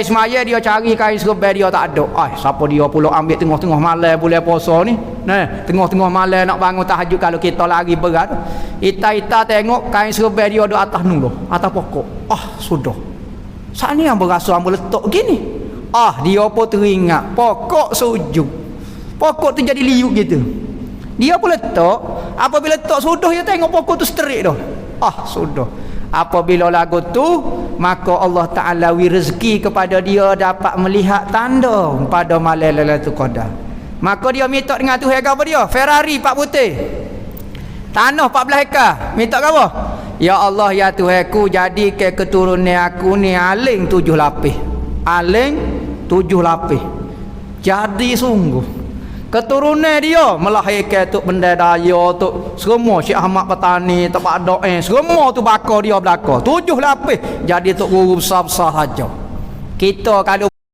semaya dia cari kain serba dia tak ada. Siapa dia pula ambil tengah-tengah malam bulan puasa ni. Nah, tengah-tengah malam nak bangun tahajud kalau kita lari berat. Ita tengok kain serba dia ada atas nulu, atas pokok. Sudah. Saat ni yang berasa ambil letak gini. Dia pun teringat pokok sujud. Pokok tu jadi liuk gitu. Dia pun letak, apabila letak sudah dia tengok pokok tu sterik dah. Sudah. Apabila lagu tu, maka Allah Ta'ala wi rezeki kepada dia dapat melihat tanda pada malam Lailatul Qadar. Maka dia minta dengan Tuhan apa dia? Ferrari 4 putih, tanah 14 hektar. Minta apa? Ya Allah, ya Tuhanku, jadi ke keturunan aku ni aling 7 lapis. Aling 7 lapis. Jadi sungguh keturunan dia melahirkan tu benda daya tu semua Syekh Ahmad Petani, tempat doa semua tu bakar dia belakang 7 lapis. Jadi tu guru besar-besar saja. Kita kalau